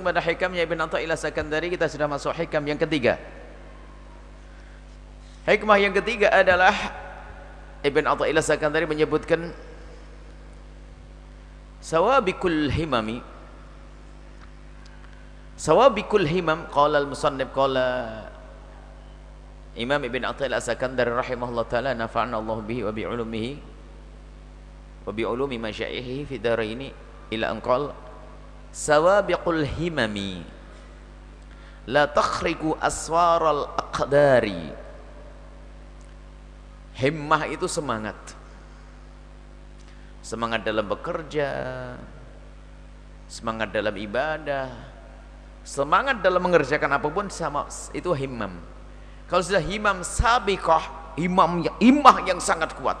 pada hikamnya Ibn Athaillah Sakandari, kita sudah masuk hikam yang ketiga. Hikmah yang ketiga adalah Ibn Athaillah Sakandari menyebutkan sawabikul himami. Sawabikul himam, qala al-musannif, qala Imam Ibn Athaillah Sakandari rahimahullah ta'ala, nafa'ana Allah bihi wa bi'ulumihi wa bi'ulumi masyaihihi fi daraini, ila an qala sawabiqul himami la takhriqu aswaral aqdari. Himmah itu semangat, semangat dalam bekerja, semangat dalam ibadah, semangat dalam mengerjakan apapun, sama itu himmam. Kalau sudah himam sabiqah, himmah yang sangat kuat,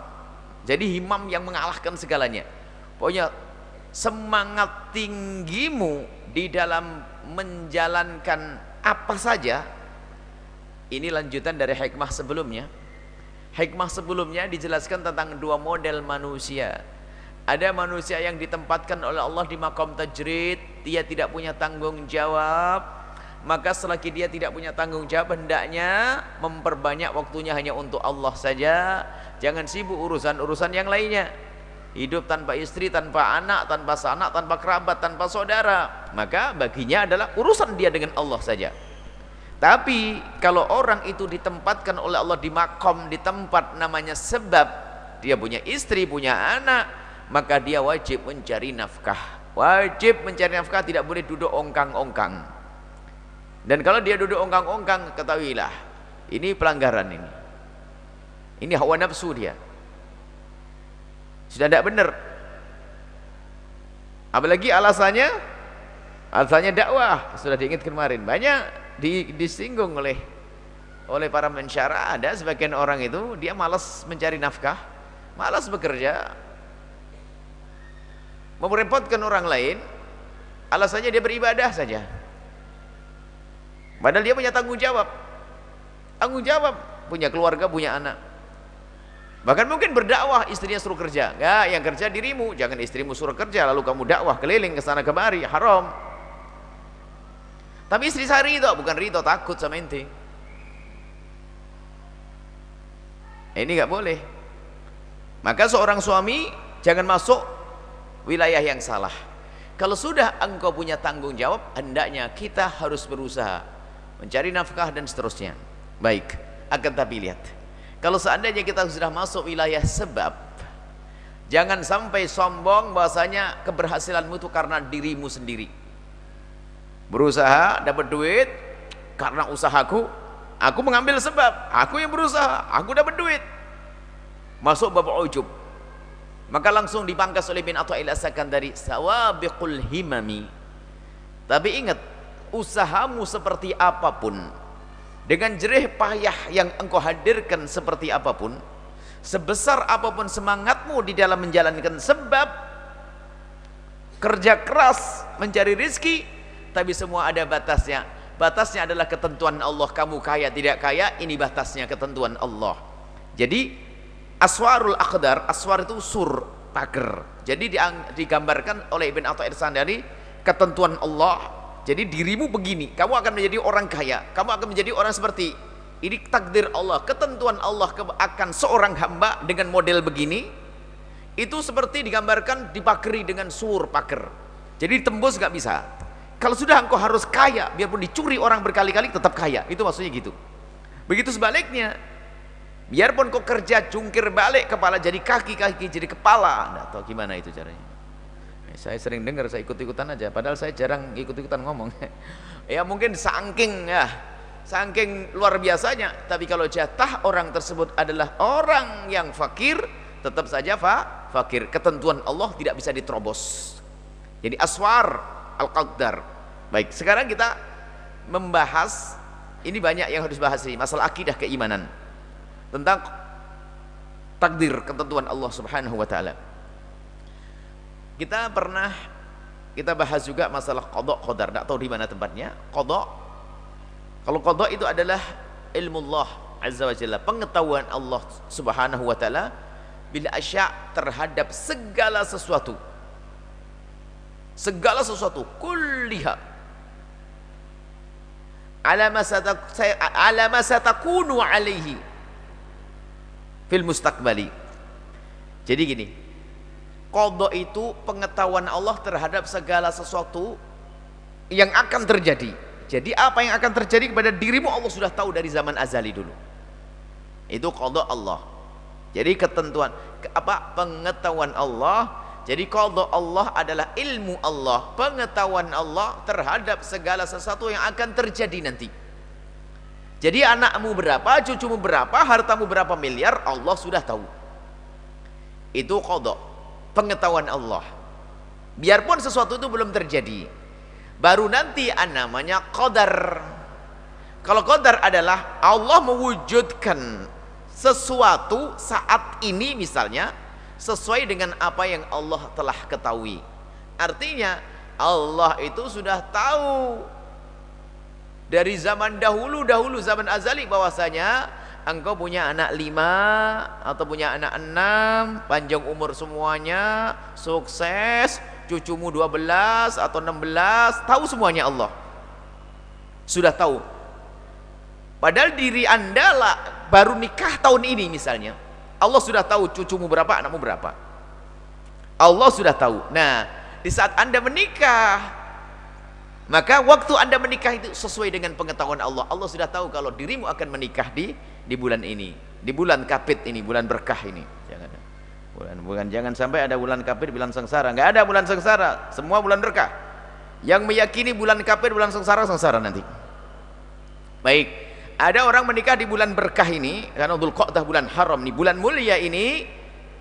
jadi himmam yang mengalahkan segalanya. Pokoknya semangat tinggimu di dalam menjalankan apa saja. Ini lanjutan dari hikmah sebelumnya. Hikmah sebelumnya dijelaskan tentang dua model manusia. Ada manusia yang ditempatkan oleh Allah di maqam tajrid, dia tidak punya tanggung jawab, maka selagi dia tidak punya tanggung jawab, hendaknya memperbanyak waktunya hanya untuk Allah saja, jangan sibuk urusan-urusan yang lainnya. Hidup tanpa istri, tanpa anak, tanpa sanak, tanpa kerabat, tanpa saudara, maka baginya adalah urusan dia dengan Allah saja. Tapi kalau orang itu ditempatkan oleh Allah di makom, di tempat namanya sebab, dia punya istri, punya anak, maka dia wajib mencari nafkah. Wajib mencari nafkah, tidak boleh duduk ongkang-ongkang. Dan kalau dia duduk ongkang-ongkang, ketahuilah ini pelanggaran ini. Ini hawa nafsu dia. Sudah tidak benar. Apalagi alasannya dakwah, sudah diingatkan kemarin, banyak disinggung oleh para mensyarah. Ada sebagian orang itu dia malas mencari nafkah, malas bekerja, mau merepotkan orang lain, alasannya dia beribadah saja, padahal dia punya tanggung jawab, punya keluarga, punya anak. Bahkan mungkin berdakwah, istrinya suruh kerja, enggak, yang kerja dirimu, jangan istrimu suruh kerja lalu kamu dakwah keliling ke sana kemari, haram. Tapi istri saya ridho, bukan ridho takut sama ente. Ini enggak boleh. Maka seorang suami jangan masuk wilayah yang salah. Kalau sudah engkau punya tanggung jawab, hendaknya kita harus berusaha mencari nafkah dan seterusnya. Baik, akan tapi lihat, kalau seandainya kita sudah masuk wilayah sebab, jangan sampai sombong bahwasanya keberhasilanmu itu karena dirimu sendiri. Berusaha dapat duit karena usahaku, aku mengambil sebab, aku yang berusaha, aku dapat duit. Masuk bab ujub, maka langsung dipangkas oleh Ibn Athaillah Sakandari, sawabiqul himami. Tapi ingat, usahamu seperti apapun, dengan jerih payah yang engkau hadirkan seperti apapun, sebesar apapun semangatmu di dalam menjalankan sebab, kerja keras mencari rizki, tapi semua ada batasnya. Batasnya adalah ketentuan Allah. Kamu kaya tidak kaya, ini batasnya ketentuan Allah. Jadi aswarul aqdar, aswar itu sur, pagar. Jadi digambarkan oleh Ibn Athaillah Sakandari ketentuan Allah. Jadi dirimu begini, kamu akan menjadi orang kaya, kamu akan menjadi orang seperti ini, takdir Allah, ketentuan Allah akan seorang hamba dengan model begini. Itu seperti digambarkan dipagari dengan sur, pagar. Jadi tembus nggak bisa. Kalau sudah engkau harus kaya, biarpun dicuri orang berkali-kali tetap kaya, itu maksudnya gitu. Begitu sebaliknya, biarpun kau kerja jungkir balik, kepala jadi kaki, kaki jadi kepala, nggak tahu gimana itu caranya. Saya sering dengar, saya ikut-ikutan aja, padahal saya jarang ikut-ikutan ngomong. Ya mungkin saking luar biasanya. Tapi kalau jatah orang tersebut adalah orang yang fakir, tetap saja fakir. Ketentuan Allah tidak bisa diterobos. Jadi aswar al-qadar. Baik, sekarang kita membahas, ini banyak yang harus bahas ini, masalah akidah keimanan tentang takdir, ketentuan Allah Subhanahu wa taala. Kita bahas juga masalah qada qadar, enggak tahu di mana tempatnya. Qada, kalau qada itu adalah ilmu Allah azza wa jalla, pengetahuan Allah Subhanahu wa taala bil asya' terhadap segala sesuatu kulliha, ala ma satakunu alaihi fil mustaqbali. Jadi gini, qadha itu pengetahuan Allah terhadap segala sesuatu yang akan terjadi. Jadi apa yang akan terjadi kepada dirimu Allah sudah tahu dari zaman azali dulu. Itu qadha Allah. Jadi ketentuan pengetahuan Allah. Jadi qadha Allah adalah ilmu Allah, pengetahuan Allah terhadap segala sesuatu yang akan terjadi nanti. Jadi anakmu berapa, cucumu berapa, hartamu berapa miliar, Allah sudah tahu. Itu qadha, pengetahuan Allah. Biarpun sesuatu itu belum terjadi, baru nanti namanya qadar. Kalau qadar adalah Allah mewujudkan sesuatu saat ini misalnya sesuai dengan apa yang Allah telah ketahui. Artinya Allah itu sudah tahu dari zaman dahulu zaman azali bahwasanya engkau punya anak 5 atau punya anak 6, panjang umur semuanya, sukses, cucumu 12 atau 16, tahu semuanya Allah. Sudah tahu. Padahal diri Anda lah baru nikah tahun ini misalnya. Allah sudah tahu cucumu berapa, anakmu berapa. Allah sudah tahu. Nah, di saat Anda menikah, maka waktu Anda menikah itu sesuai dengan pengetahuan Allah. Allah sudah tahu kalau dirimu akan menikah di bulan ini, di bulan kapit ini, bulan berkah ini. Jangan sampai ada bulan kapit, bulan sengsara. Enggak ada bulan sengsara, semua bulan berkah. Yang meyakini bulan kapit, bulan sengsara nanti. Baik. Ada orang menikah di bulan berkah ini, karena Dzulqa'dah bulan haram nih, bulan mulia ini,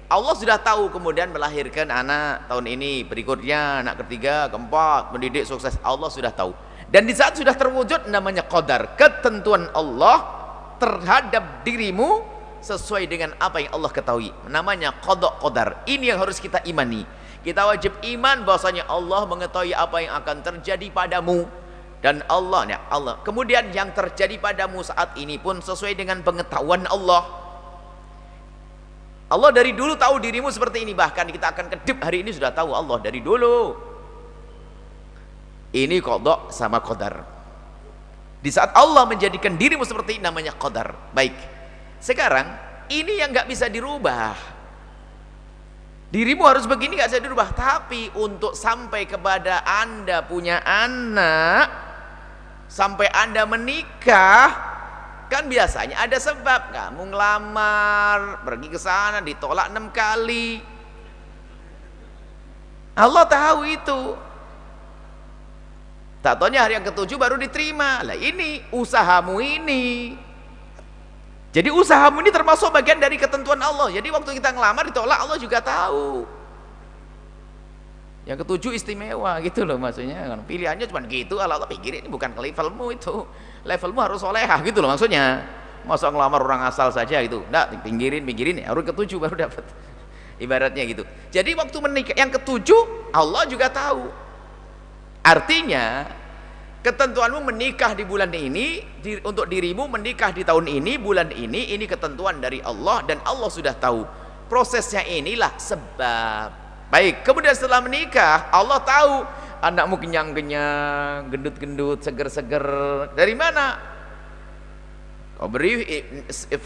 Allah sudah tahu kemudian melahirkan anak tahun ini, berikutnya anak ketiga, keempat, mendidik sukses. Allah sudah tahu. Dan di saat sudah terwujud namanya qadar, ketentuan Allah terhadap dirimu sesuai dengan apa yang Allah ketahui. Namanya qadha qadar. Ini yang harus kita imani. Kita wajib iman bahwasanya Allah mengetahui apa yang akan terjadi padamu. Dan Allah, kemudian yang terjadi padamu saat ini pun sesuai dengan pengetahuan Allah. Allah dari dulu tahu dirimu seperti ini, bahkan kita akan kedip hari ini sudah tahu Allah dari dulu. Ini qadha sama qadar. Di saat Allah menjadikan dirimu seperti ini namanya qadar. Baik. Sekarang ini yang nggak bisa dirubah. Dirimu harus begini, nggak bisa dirubah. Tapi untuk sampai kepada Anda punya anak, sampai Anda menikah, kan biasanya ada sebab. Kamu ngelamar, pergi ke sana, ditolak 6 kali. Allah tahu itu. Tak taunya hari yang ke-7 baru diterima. Lah ini usahamu ini. Jadi usahamu ini termasuk bagian dari ketentuan Allah. Jadi waktu kita ngelamar ditolak, Allah juga tahu. Yang ke-7 istimewa gitu loh maksudnya. Pilihannya cuma gitu, Allah pikirin ini bukan ke levelmu itu. Levelmu harus solehah gitu loh maksudnya. Masa ngelamar orang asal saja gitu. Enggak, pinggirin ya. Harus ke-7 baru dapat. Ibaratnya gitu. Jadi waktu menikah yang ke-7 Allah juga tahu. Artinya ketentuanmu menikah di bulan ini, untuk dirimu menikah di tahun ini, bulan ini ketentuan dari Allah dan Allah sudah tahu. Prosesnya inilah sebab. Baik, kemudian setelah menikah Allah tahu anakmu kenyang-kenyang, gendut-gendut, seger-seger. Dari mana? Kau beri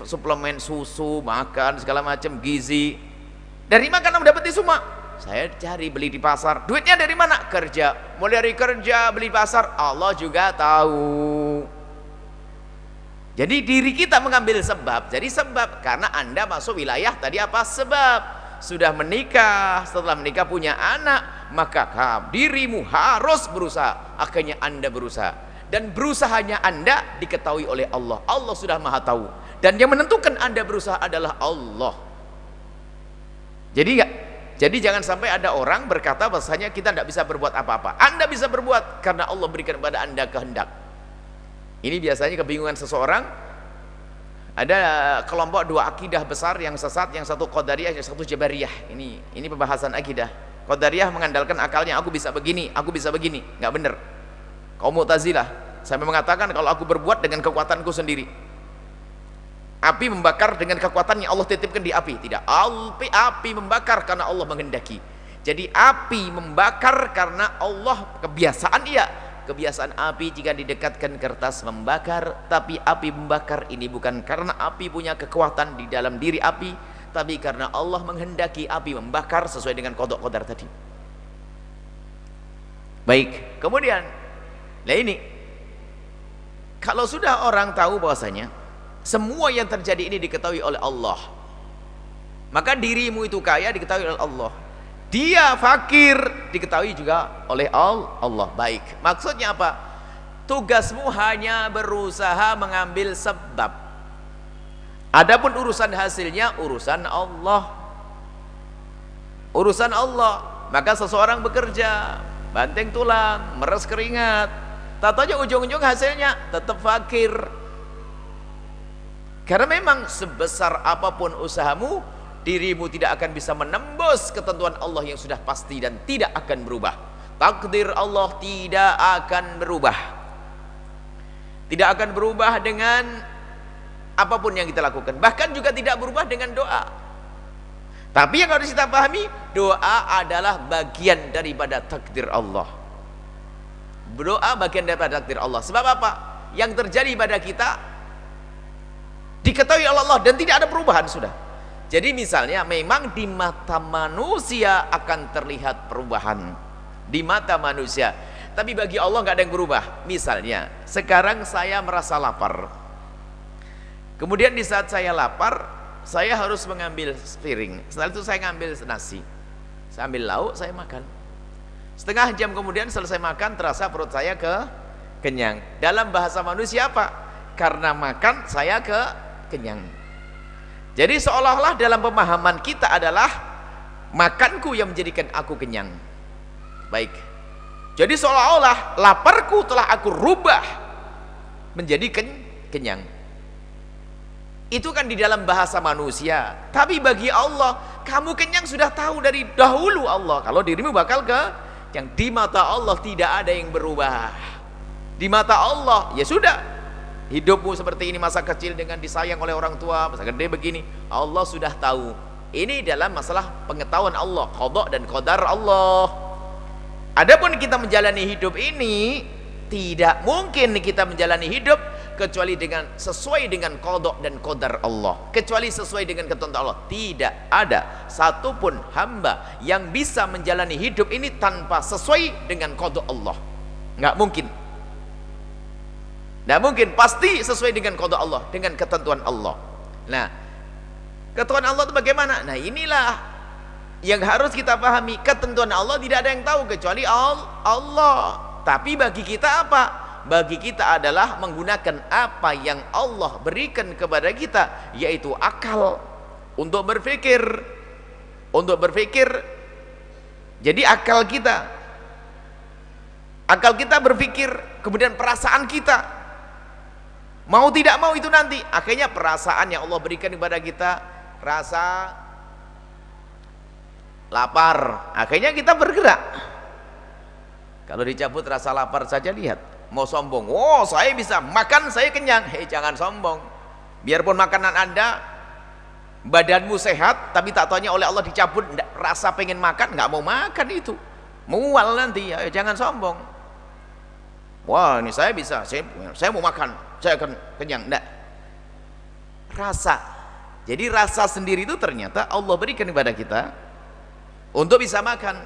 suplemen susu, makan segala macam gizi. Dari mana kamu dapat itu semua? Saya cari beli di pasar. Duitnya dari mana? Kerja. Mulai dari kerja beli pasar, Allah juga tahu. Jadi diri kita mengambil sebab. Jadi sebab karena Anda masuk wilayah tadi apa? Sebab. Sudah menikah, setelah menikah punya anak, maka dirimu harus berusaha. Akhirnya Anda berusaha, dan berusahanya Anda diketahui oleh Allah. Allah sudah maha tahu, dan yang menentukan Anda berusaha adalah Allah. Jadi jangan sampai ada orang berkata bahasanya kita tidak bisa berbuat apa-apa. Anda bisa berbuat karena Allah berikan kepada Anda kehendak. Ini biasanya kebingungan seseorang. Ada kelompok 2 akidah besar yang sesat, yang satu Qadariyah, yang satu Jabariyah. Ini pembahasan akidah. Qadariyah mengandalkan akalnya, aku bisa begini, nggak benar. Kaum Mu'tazilah sampai mengatakan kalau aku berbuat dengan kekuatanku sendiri. Api membakar dengan kekuatan yang Allah titipkan di api. Tidak, api membakar karena Allah menghendaki. Jadi api membakar karena Allah kebiasaan iya. kebiasaan api jika didekatkan kertas membakar, tapi api membakar ini bukan karena api punya kekuatan di dalam diri api, tapi karena Allah menghendaki api membakar sesuai dengan qada qadar tadi. Baik, kemudian nah ini kalau sudah orang tahu bahwasanya semua yang terjadi ini diketahui oleh Allah, maka dirimu itu kaya diketahui oleh Allah, dia fakir diketahui juga oleh Allah. Baik, maksudnya apa? Tugasmu hanya berusaha mengambil sebab, adapun urusan hasilnya urusan Allah. Urusan Allah. Maka seseorang bekerja, banting tulang, meres keringat, tatanya ujung-ujung hasilnya tetap fakir. Karena memang sebesar apapun usahamu, dirimu tidak akan bisa menembus ketentuan Allah yang sudah pasti dan tidak akan berubah. Takdir Allah tidak akan berubah. Tidak akan berubah dengan apapun yang kita lakukan. Bahkan juga tidak berubah dengan doa. Tapi yang harus kita pahami, doa adalah bagian daripada takdir Allah. Doa bagian daripada takdir Allah. Sebab apa? Yang terjadi pada kita diketahui oleh Allah dan tidak ada perubahan sudah. Jadi misalnya memang di mata manusia akan terlihat perubahan di mata manusia, tapi bagi Allah nggak ada yang berubah. Misalnya sekarang saya merasa lapar, kemudian di saat saya lapar saya harus mengambil piring, setelah itu saya ngambil nasi, saya ambil lauk, saya makan. Setengah jam kemudian selesai makan, terasa perut saya kenyang. Dalam bahasa manusia apa? Karena makan saya kenyang. Jadi seolah-olah dalam pemahaman kita adalah makanku yang menjadikan aku kenyang. Baik. Jadi seolah-olah laparku telah aku rubah menjadi kenyang. Itu kan di dalam bahasa manusia. Tapi bagi Allah, kamu kenyang sudah tahu dari dahulu Allah. Kalau dirimu bakal yang di mata Allah tidak ada yang berubah. Di mata Allah ya sudah. Hidupmu seperti ini, masa kecil dengan disayang oleh orang tua, masa gede begini, Allah sudah tahu. Ini dalam masalah pengetahuan Allah, qada dan qadar Allah. Adapun kita menjalani hidup ini, tidak mungkin kita menjalani hidup kecuali dengan sesuai dengan qada dan qadar Allah, kecuali sesuai dengan ketentuan Allah. Tidak ada satupun hamba yang bisa menjalani hidup ini tanpa sesuai dengan qada Allah. Nggak mungkin. Nah mungkin, pasti sesuai dengan qada Allah, dengan ketentuan Allah. Nah, ketentuan Allah itu bagaimana? Nah inilah yang harus kita pahami. Ketentuan Allah tidak ada yang tahu kecuali Allah. Tapi bagi kita apa? Bagi kita adalah menggunakan apa yang Allah berikan kepada kita, yaitu akal untuk berpikir. Untuk berpikir. Jadi akal kita berpikir, kemudian perasaan kita mau tidak mau itu nanti akhirnya perasaan yang Allah berikan kepada kita, rasa lapar, akhirnya kita bergerak. Kalau dicabut rasa lapar saja, lihat, mau sombong, oh saya bisa makan, saya kenyang. Hei, jangan sombong. Biarpun makanan Anda, badanmu sehat, tapi tak taunya oleh Allah dicabut rasa pengen makan, nggak mau makan, itu mual nanti. Ayo, jangan sombong. Wah ini saya bisa, saya mau makan, saya akan kenyang. Enggak. Rasa. Jadi rasa sendiri itu ternyata Allah berikan kepada kita untuk bisa makan.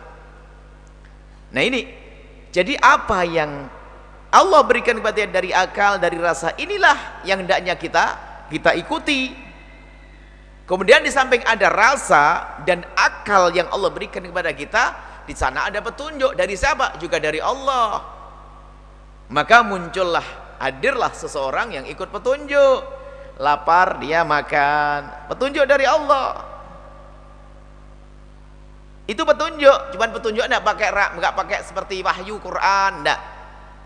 Nah ini, jadi apa yang Allah berikan kepada kita dari akal, dari rasa, inilah yang hendaknya kita ikuti. Kemudian di samping ada rasa dan akal yang Allah berikan kepada kita, di sana ada petunjuk dari siapa? Juga dari Allah. Maka muncullah, hadirlah seseorang yang ikut petunjuk. Lapar dia makan, petunjuk dari Allah. Itu petunjuk, cuman petunjuk enggak pakai seperti wahyu Quran, enggak.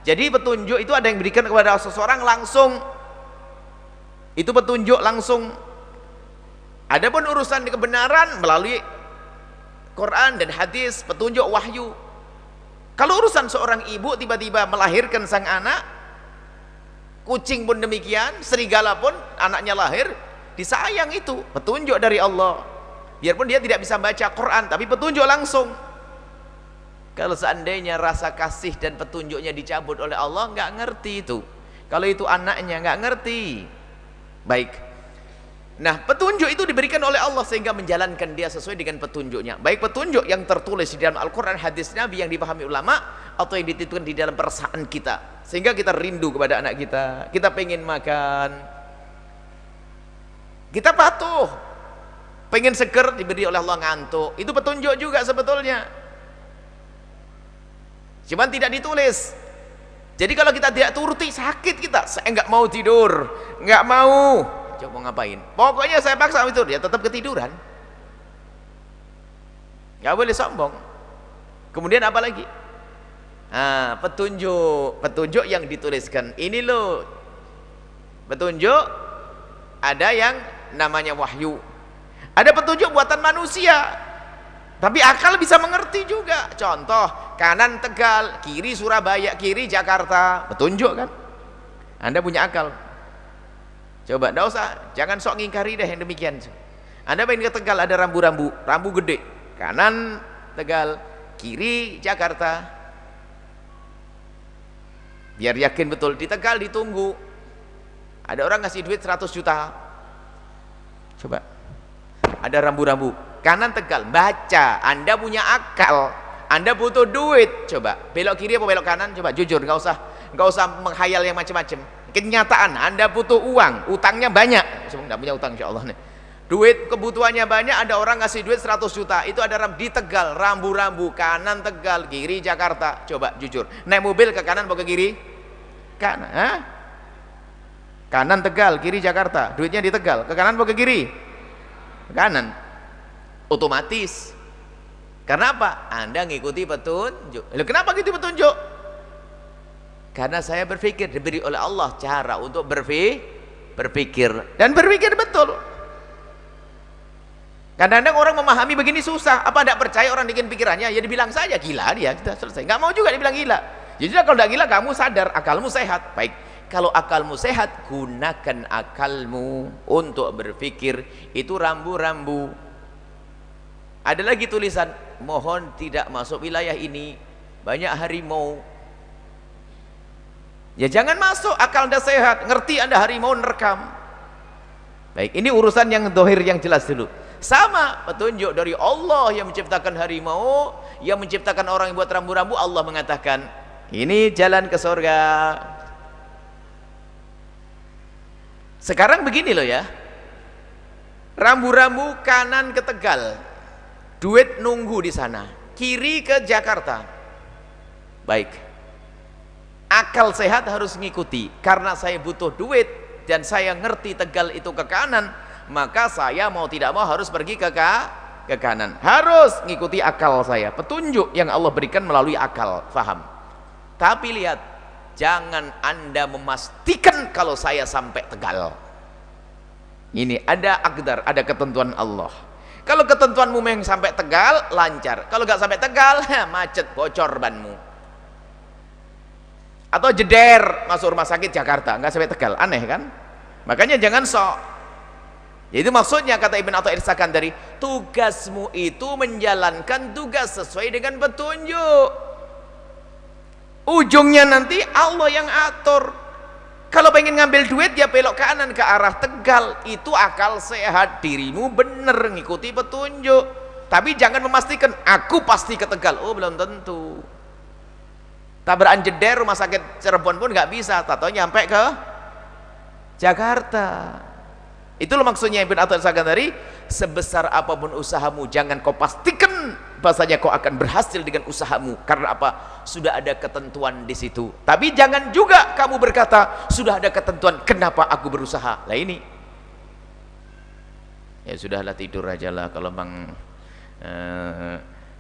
Jadi petunjuk itu ada yang diberikan kepada seseorang langsung. Itu petunjuk langsung. Adapun urusan kebenaran melalui Quran dan hadis, petunjuk wahyu. Kalau urusan seorang ibu tiba-tiba melahirkan sang anak, kucing pun demikian, serigala pun anaknya lahir, disayang, itu petunjuk dari Allah. Biarpun dia tidak bisa baca Quran, tapi petunjuk langsung. Kalau seandainya rasa kasih dan petunjuknya dicabut oleh Allah, nggak ngerti itu. Kalau itu anaknya nggak ngerti. Baik. Nah, petunjuk itu diberikan oleh Allah sehingga menjalankan dia sesuai dengan petunjuknya. Baik petunjuk yang tertulis di dalam Al-Quran, hadis Nabi yang dipahami ulama, atau yang dititipkan di dalam perasaan kita. Sehingga kita rindu kepada anak kita. Kita pengen makan. Kita patuh. Pengen seger, diberi oleh Allah ngantuk. Itu petunjuk juga sebetulnya. Cuman tidak ditulis. Jadi kalau kita tidak turuti, sakit kita. Saya nggak mau tidur, nggak mau. Coba mau ngapain? Pokoknya saya paksa itu, dia tetap ketiduran. Nggak boleh sombong. Kemudian apa lagi? Petunjuk yang dituliskan. Ini loh petunjuk. Ada yang namanya wahyu. Ada petunjuk buatan manusia. Tapi akal bisa mengerti juga. Contoh, kanan Tegal, kiri Surabaya, kiri Jakarta. Petunjuk kan? Anda punya akal. Coba, enggak usah, jangan sok ngingkari deh yang demikian. Anda main ke Tegal, ada rambu-rambu, rambu gede. Kanan Tegal, kiri Jakarta. Biar yakin betul, di Tegal ditunggu. Ada orang ngasih duit 100 juta. Coba. Ada rambu-rambu. Kanan Tegal, baca. Anda punya akal, Anda butuh duit. Coba belok kiri apa belok kanan? Coba jujur, nggak usah menghayal yang macam-macam. Kenyataan, Anda butuh uang, utangnya banyak. Nggak punya utang insya Allah nih. Duit kebutuhannya banyak, ada orang ngasih duit 100 juta. Itu ada di Tegal, rambu-rambu. Kanan Tegal, kiri Jakarta. Coba jujur, naik mobil ke kanan atau ke kiri? Kanan. Kanan Tegal, kiri Jakarta. Duitnya di Tegal, ke kanan atau ke kiri? Ke kanan. Otomatis. Karena apa? Anda ngikuti petunjuk. Lalu kenapa gitu petunjuk? Karena saya berpikir diberi oleh Allah cara untuk berpikir dan berpikir betul. Kadang-kadang orang memahami begini susah. Apa tidak percaya orang bikin pikirannya? Ya dibilang saja gila dia, kita selesai. Nggak mau juga dibilang gila. Jadi kalau tidak gila, kamu sadar, akalmu sehat. Baik. Kalau akalmu sehat, gunakan akalmu untuk berpikir. Itu rambu-rambu. Ada lagi tulisan, mohon tidak masuk wilayah ini, banyak harimau. Ya jangan masuk, akal Anda sehat, ngerti Anda harimau nerekam. Baik, ini urusan yang dohir yang jelas dulu. Sama, petunjuk dari Allah yang menciptakan harimau, yang menciptakan orang yang buat rambu-rambu. Allah mengatakan, ini jalan ke surga. Sekarang begini loh ya, rambu-rambu kanan ke Tegal, duit nunggu di sana, kiri ke Jakarta. Baik, akal sehat harus ngikuti. Karena saya butuh duit dan saya ngerti Tegal itu ke kanan, maka saya mau tidak mau harus pergi ke kanan. Harus ngikuti akal saya, petunjuk yang Allah berikan melalui akal, faham. Tapi lihat, jangan Anda memastikan kalau saya sampai Tegal. Ini ada aqdar, ada ketentuan Allah. Kalau ketentuanmu memang sampai Tegal, lancar. Kalau nggak sampai Tegal, macet, bocor banmu. Atau jeder masuk rumah sakit Jakarta, nggak sampai Tegal, aneh kan? Makanya jangan sok. Jadi maksudnya kata Ibn Athaillah Sakandari, tugasmu itu menjalankan tugas sesuai dengan petunjuk. Ujungnya nanti Allah yang atur. Kalau pengen ngambil duit ya belok kanan ke arah Tegal. Itu akal sehat, dirimu bener ngikuti petunjuk. Tapi jangan memastikan aku pasti ke Tegal. Oh belum tentu. Tabrakan jeder rumah sakit Cirebon pun nggak bisa, tato nyampe ke Jakarta. Itulah maksudnya Ibn Athaillah Sakandari, sebesar apapun usahamu jangan kau pastikan bahasanya kau akan berhasil dengan usahamu. Karena apa? Sudah ada ketentuan di situ. Tapi jangan juga kamu berkata sudah ada ketentuan, kenapa aku berusaha? Lah ini ya sudahlah, tidur aja lah, kalau memang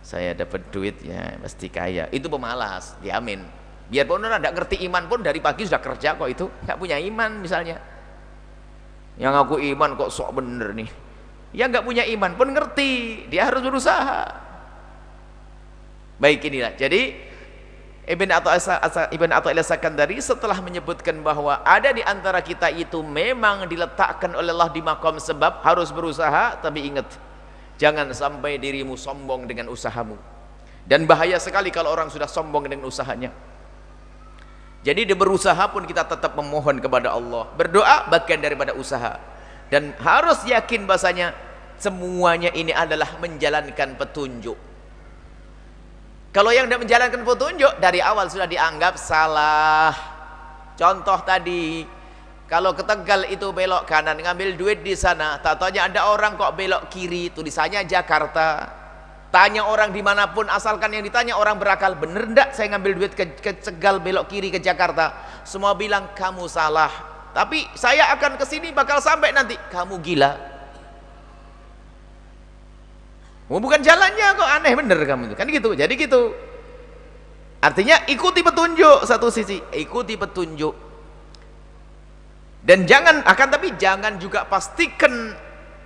saya dapat duit ya pasti kaya. Itu pemalas, diamin. Biarpun orang tidak ngerti iman pun dari pagi sudah kerja kok, itu nggak punya iman misalnya. Yang aku iman kok sok bener nih. Yang nggak punya iman pun ngerti, dia harus berusaha. Baik, inilah. Jadi Ibn Athaillah Sakandari setelah menyebutkan bahwa ada di antara kita itu memang diletakkan oleh Allah di makom sebab, harus berusaha. Tapi ingat, jangan sampai dirimu sombong dengan usahamu. Dan bahaya sekali kalau orang sudah sombong dengan usahanya. Jadi di berusaha pun kita tetap memohon kepada Allah. Berdoa bagian daripada usaha. Dan harus yakin bahasanya semuanya ini adalah menjalankan petunjuk. Kalau yang tidak menjalankan petunjuk dari awal sudah dianggap salah. Contoh tadi, kalau ke Tegal itu belok kanan, ngambil duit di sana, tak taunya ada orang kok belok kiri, tulisannya Jakarta. Tanya orang dimanapun, asalkan yang ditanya orang berakal, bener ndak saya ngambil duit ke Tegal belok kiri ke Jakarta? Semua bilang kamu salah, tapi saya akan ke sini bakal sampai nanti. Kamu gila. Oh, bukan jalannya kok, aneh bener kamu itu. Kan gitu. Jadi gitu. Artinya ikuti petunjuk, satu sisi ikuti petunjuk. Dan tapi jangan juga pastikan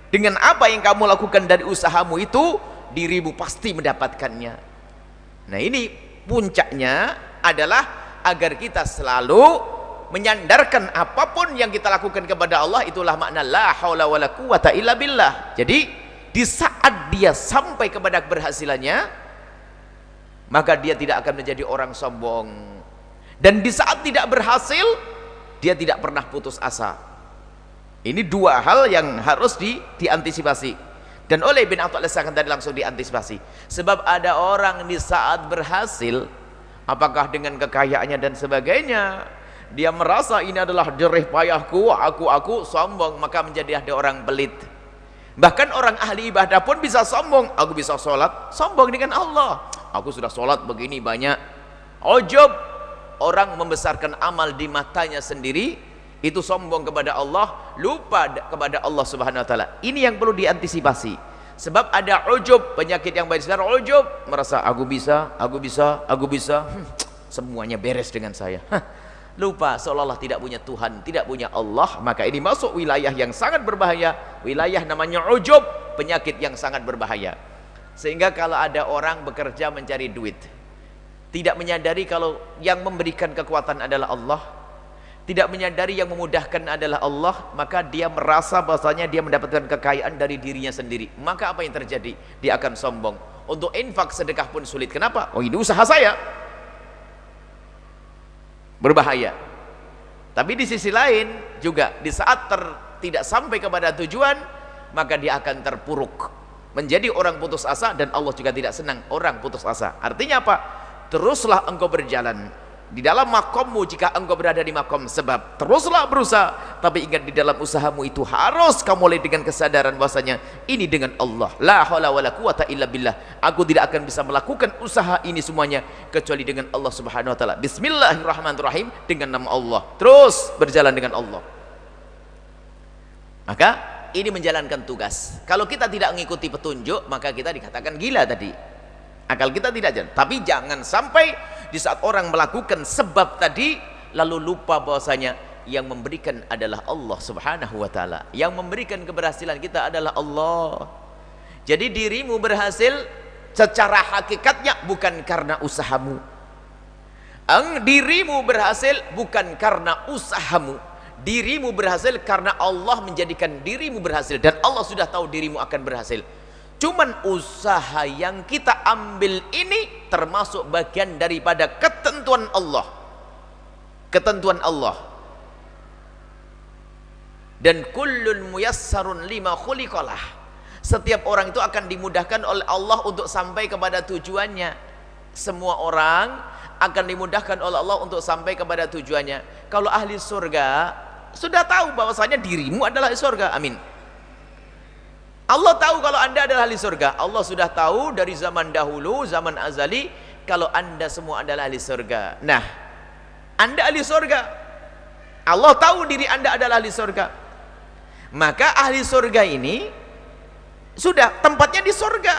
dengan apa yang kamu lakukan dari usahamu itu dirimu pasti mendapatkannya. Nah, ini puncaknya adalah agar kita selalu menyandarkan apapun yang kita lakukan kepada Allah, itulah makna la haula wala quwata illa billah. Jadi di saat dia sampai kepada keberhasilannya, maka dia tidak akan menjadi orang sombong. Dan di saat tidak berhasil, dia tidak pernah putus asa. Ini dua hal yang harus diantisipasi. Dan oleh bin Atha al-Sakhan tadi langsung diantisipasi. Sebab ada orang di saat berhasil, apakah dengan kekayaannya dan sebagainya, dia merasa ini adalah jerih payahku, aku sombong, maka menjadi ada orang pelit. Bahkan orang ahli ibadah pun bisa sombong. Aku bisa sholat, sombong dengan Allah. Aku sudah sholat begini banyak. Ujub, orang membesarkan amal di matanya sendiri, itu sombong kepada Allah, lupa kepada Allah Subhanahu wa taala. Ini yang perlu diantisipasi. Sebab ada ujub, penyakit yang baik sekarang ujub, merasa aku bisa, semuanya beres dengan saya. Lupa seolah-olah tidak punya Tuhan, tidak punya Allah. Maka ini masuk wilayah yang sangat berbahaya, wilayah namanya ujub, penyakit yang sangat berbahaya. Sehingga kalau ada orang bekerja mencari duit, tidak menyadari kalau yang memberikan kekuatan adalah Allah, tidak menyadari yang memudahkan adalah Allah, maka dia merasa bahasanya dia mendapatkan kekayaan dari dirinya sendiri. Maka apa yang terjadi? Dia akan sombong. Untuk infak sedekah pun sulit. Kenapa? Oh, ini usaha saya. Berbahaya. Tapi di sisi lain juga, di saat tidak sampai kepada tujuan, maka dia akan terpuruk, menjadi orang putus asa. Dan Allah juga tidak senang orang putus asa. Artinya apa? Teruslah engkau berjalan di dalam makommu jika engkau berada di makom sebab, teruslah berusaha. Tapi ingat, di dalam usahamu itu harus kamu mulai dengan kesadaran bahwasanya ini dengan Allah. La haula wala quwata illa billah. Aku tidak akan bisa melakukan usaha ini semuanya kecuali dengan Allah Subhanahu wa taala. Bismillahirrahmanirrahim, dengan nama Allah. Terus berjalan dengan Allah. Maka ini menjalankan tugas. Kalau kita tidak mengikuti petunjuk, maka kita dikatakan gila tadi. Akal kita tidak jalan. Tapi jangan sampai di saat orang melakukan sebab tadi lalu lupa bahwasanya yang memberikan adalah Allah Subhanahu wa taala. Yang memberikan keberhasilan kita adalah Allah. Jadi dirimu berhasil secara hakikatnya bukan karena usahamu. Dirimu berhasil bukan karena usahamu. Dirimu berhasil karena Allah menjadikan dirimu berhasil, dan Allah sudah tahu dirimu akan berhasil. Cuman usaha yang kita ambil ini termasuk bagian daripada ketentuan Allah. Ketentuan Allah. Dan kullun muyassarun lima khuliqalah. Setiap orang itu akan dimudahkan oleh Allah untuk sampai kepada tujuannya. Semua orang akan dimudahkan oleh Allah untuk sampai kepada tujuannya. Kalau ahli surga sudah tahu bahwasanya dirimu adalah ahli surga. Amin. Allah tahu kalau anda adalah ahli surga. Allah sudah tahu dari zaman dahulu, zaman azali, kalau anda semua adalah ahli surga. Nah, anda ahli surga. Allah tahu diri anda adalah ahli surga. Maka ahli surga ini sudah tempatnya di surga.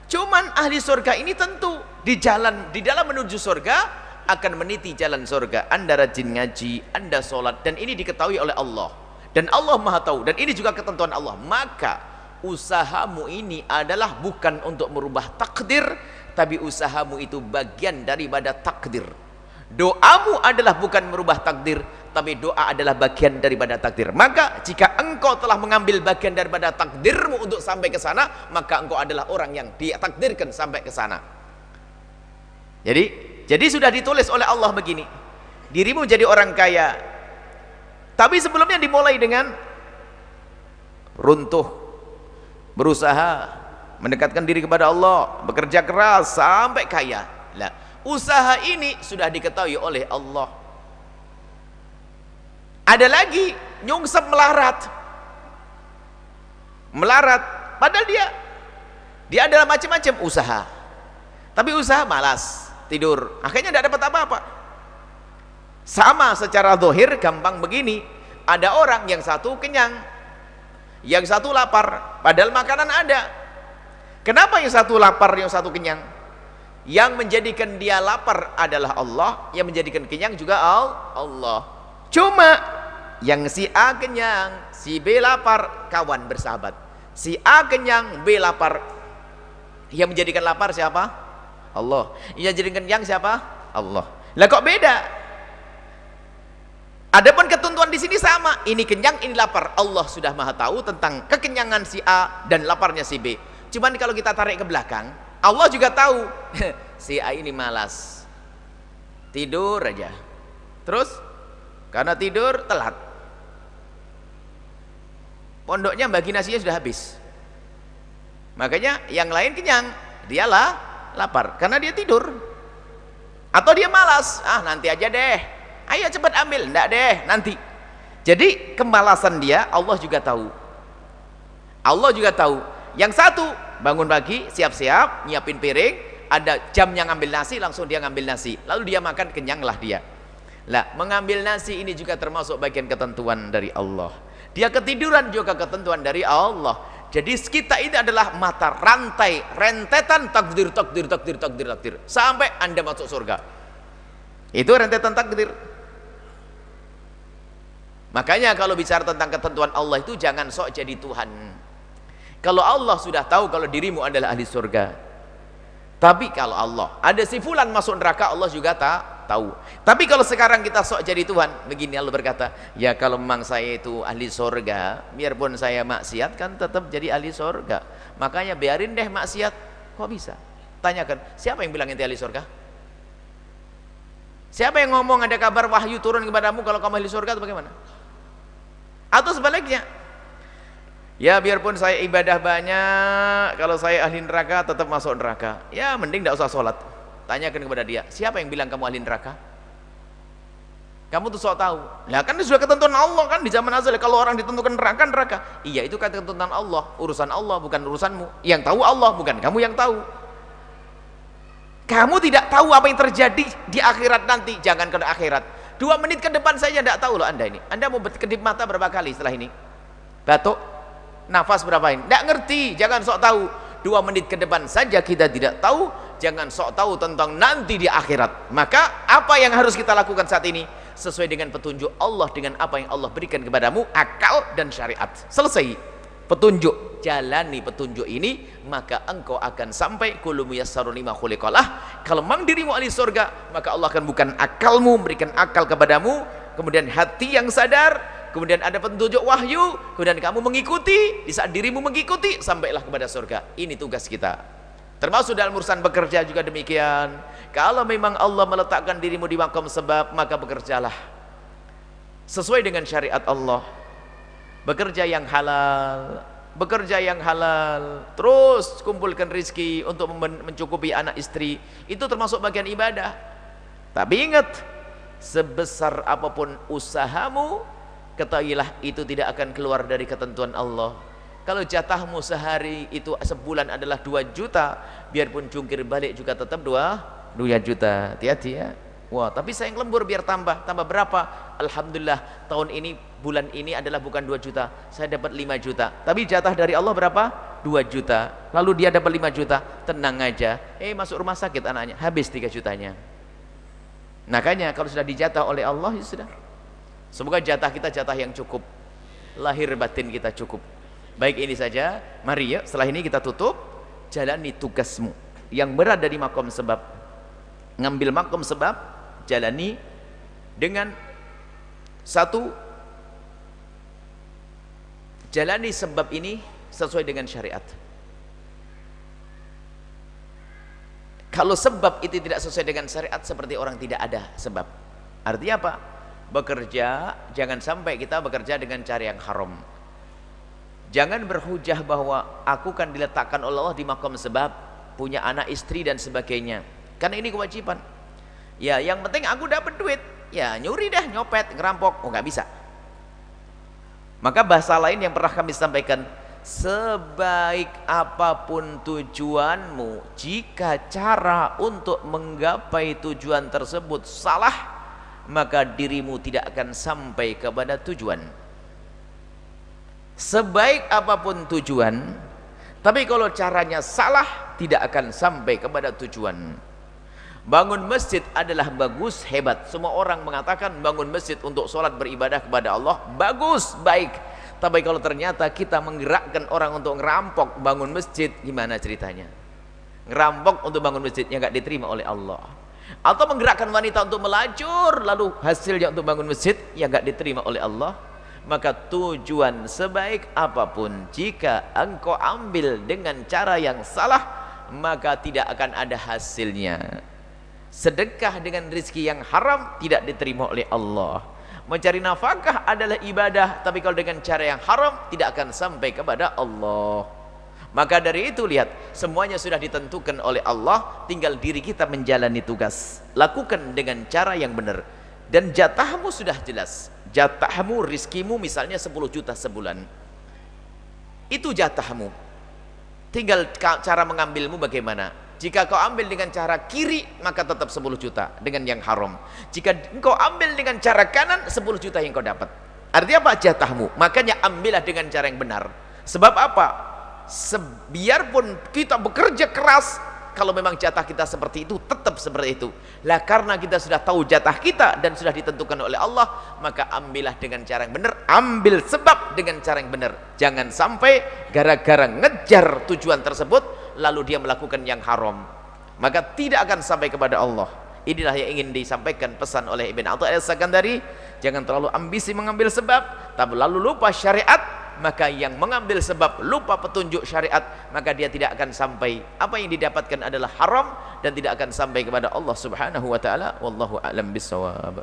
Cuman ahli surga ini tentu di dalam menuju surga akan meniti jalan surga. Anda rajin ngaji, anda sholat, dan ini diketahui oleh Allah. Dan Allah maha tahu, dan ini juga ketentuan Allah. Maka usahamu ini adalah bukan untuk merubah takdir, tapi usahamu itu bagian daripada takdir. Doamu adalah bukan merubah takdir, tapi doa adalah bagian daripada takdir. Maka jika engkau telah mengambil bagian daripada takdirmu untuk sampai ke sana, maka engkau adalah orang yang ditakdirkan sampai ke sana. Jadi sudah ditulis oleh Allah begini, dirimu jadi orang kaya, tapi sebelumnya dimulai dengan runtuh, berusaha mendekatkan diri kepada Allah, bekerja keras sampai kaya. Lah, usaha ini sudah diketahui oleh Allah. Ada lagi nyungsep melarat, padahal dia adalah macam-macam usaha, tapi usaha malas, tidur, akhirnya tidak dapat apa-apa. Sama secara zahir gampang begini, ada orang yang satu kenyang, yang satu lapar, padahal makanan ada. Kenapa yang satu lapar, yang satu kenyang? Yang menjadikan dia lapar adalah Allah, yang menjadikan kenyang juga Allah. Cuma yang si A kenyang, si B lapar, kawan bersahabat. Si A kenyang, B lapar. Yang menjadikan lapar siapa? Allah. Yang menjadikan kenyang siapa? Allah. Lah kok beda? Adapun ketentuan di sini sama, ini kenyang, ini lapar. Allah sudah maha tahu tentang kekenyangan si A dan laparnya si B. Cuman kalau kita tarik ke belakang, Allah juga tahu si A ini malas, tidur aja, terus karena tidur telat, pondoknya bagi nasinya sudah habis, makanya yang lain kenyang, dialah lapar karena dia tidur. Atau dia malas, nanti aja deh, ayo cepat ambil, enggak deh nanti. Jadi kemalasan dia Allah juga tahu. Allah juga tahu. Yang satu bangun pagi, siap-siap nyiapin piring, ada jamnya ngambil nasi, langsung dia ngambil nasi, lalu dia makan, kenyanglah dia. Lah, mengambil nasi ini juga termasuk bagian ketentuan dari Allah. Dia ketiduran juga ketentuan dari Allah. Jadi kita ini adalah mata rantai, rentetan takdir sampai Anda masuk surga. Itu rentetan takdir. Makanya kalau bicara tentang ketentuan Allah itu jangan sok jadi Tuhan. Kalau Allah sudah tahu kalau dirimu adalah ahli surga, tapi kalau Allah ada si fulan masuk neraka, Allah juga tak tahu. Tapi kalau sekarang kita sok jadi Tuhan, begini Allah berkata, ya kalau memang saya itu ahli surga, biarpun saya maksiat kan tetap jadi ahli surga. Makanya biarin deh maksiat. Kok bisa? Tanyakan, siapa yang bilang ente ahli surga? Siapa yang ngomong ada kabar wahyu turun kepadamu kalau kamu ahli surga atau bagaimana? Atau sebaliknya, ya biarpun saya ibadah banyak, kalau saya ahli neraka tetap masuk neraka. Ya mending tidak usah sholat. Tanyakan kepada dia, siapa yang bilang kamu ahli neraka? Kamu tuh sok tahu. Lah kan sudah ketentuan Allah kan di zaman azal, kalau orang ditentukan neraka, neraka. Iya itu kan ketentuan Allah, urusan Allah bukan urusanmu. Yang tahu Allah, bukan kamu yang tahu. Kamu tidak tahu apa yang terjadi di akhirat nanti. Jangan ke akhirat, 2 menit ke depan saja tidak tahu loh Anda ini. Anda mau berkedip mata berapa kali setelah ini? Batuk, nafas berapa ini? Tidak ngerti, jangan sok tahu. 2 menit ke depan saja kita tidak tahu, jangan sok tahu tentang nanti di akhirat. Maka apa yang harus kita lakukan saat ini? Sesuai dengan petunjuk Allah, dengan apa yang Allah berikan kepadamu, akal dan syariat. Selesai petunjuk, jalani petunjuk ini, maka engkau akan sampai kullu muyassarun lima khuliqalah. Kalau memang dirimu ahli surga, maka Allah akan bukan akalmu, memberikan akal kepadamu, kemudian hati yang sadar, kemudian ada petunjuk wahyu, kemudian kamu mengikuti. Di saat dirimu mengikuti, sampailah kepada surga. Ini tugas kita. Termasuk dalam urusan bekerja juga demikian. Kalau memang Allah meletakkan dirimu di maqam sebab, maka bekerjalah sesuai dengan syariat Allah. Bekerja yang halal, bekerja yang halal, terus kumpulkan rizki untuk mencukupi anak istri. Itu termasuk bagian ibadah. Tapi ingat, sebesar apapun usahamu, ketahuilah itu tidak akan keluar dari ketentuan Allah. Kalau jatahmu sehari itu sebulan adalah 2 juta, biarpun jungkir balik juga tetap 2 juta. Hati-hati ya. Wah, tapi saya yang lembur biar tambah berapa? Alhamdulillah tahun ini, bulan ini adalah bukan 2 juta, saya dapat 5 juta. Tapi jatah dari Allah berapa? 2 juta. Lalu dia dapat 5 juta, tenang aja. Masuk rumah sakit anaknya, habis 3 jutanya. Makanya kalau sudah dijatah oleh Allah, ya sudah. Semoga jatah kita jatah yang cukup, lahir batin kita cukup. Baik, ini saja. Mari ya, setelah ini kita tutup. Jalani tugasmu yang berat dari makom sebab. Ngambil makom sebab, jalani dengan satu, jalani sebab ini sesuai dengan syariat. Kalau sebab itu tidak sesuai dengan syariat, seperti orang tidak ada sebab. Artinya apa? Bekerja, jangan sampai kita bekerja dengan cara yang haram. Jangan berhujah bahwa aku kan diletakkan oleh Allah di makam sebab, punya anak, istri dan sebagainya. Karena ini kewajiban. Ya, yang penting aku dapat duit. Ya, nyuri dah, nyopet, ngerampok. Oh, nggak bisa. Maka bahasa lain yang pernah kami sampaikan, sebaik apapun tujuanmu, jika cara untuk menggapai tujuan tersebut salah, maka dirimu tidak akan sampai kepada tujuan. Sebaik apapun tujuan, tapi kalau caranya salah, tidak akan sampai kepada tujuan. Bangun masjid adalah bagus, hebat. Semua orang mengatakan bangun masjid untuk sholat beribadah kepada Allah bagus, baik. Tapi kalau ternyata kita menggerakkan orang untuk ngerampok bangun masjid, gimana ceritanya? Ngerampok untuk bangun masjid yang nggak diterima oleh Allah. Atau menggerakkan wanita untuk melacur, lalu hasilnya untuk bangun masjid yang nggak diterima oleh Allah. Maka tujuan sebaik apapun, jika engkau ambil dengan cara yang salah, maka tidak akan ada hasilnya. Sedekah dengan rezeki yang haram tidak diterima oleh Allah. Mencari nafkah adalah ibadah, tapi kalau dengan cara yang haram tidak akan sampai kepada Allah. Maka dari itu lihat, semuanya sudah ditentukan oleh Allah, tinggal diri kita menjalani tugas. Lakukan dengan cara yang benar. Dan jatahmu sudah jelas. Jatahmu, rizkimu misalnya 10 juta sebulan, itu jatahmu. Tinggal cara mengambilmu bagaimana. Jika kau ambil dengan cara kiri, maka tetap 10 juta dengan yang haram. Jika kau ambil dengan cara kanan, 10 juta yang kau dapat. Artinya apa? Jatahmu. Makanya ambillah dengan cara yang benar. Sebab apa? Biarpun kita bekerja keras, kalau memang jatah kita seperti itu, tetap seperti itu. Lah karena kita sudah tahu jatah kita dan sudah ditentukan oleh Allah, maka ambillah dengan cara yang benar. Ambil sebab dengan cara yang benar. Jangan sampai gara-gara ngejar tujuan tersebut lalu dia melakukan yang haram, maka tidak akan sampai kepada Allah. Inilah yang ingin disampaikan pesan oleh Ibn Athaillah As-Sakandari. Jangan terlalu ambisi mengambil sebab, tapi lalu lupa syariat. Maka yang mengambil sebab lupa petunjuk syariat, maka dia tidak akan sampai, apa yang didapatkan adalah haram dan tidak akan sampai kepada Allah Subhanahu wa taala. Wallahu a'lam bissawab.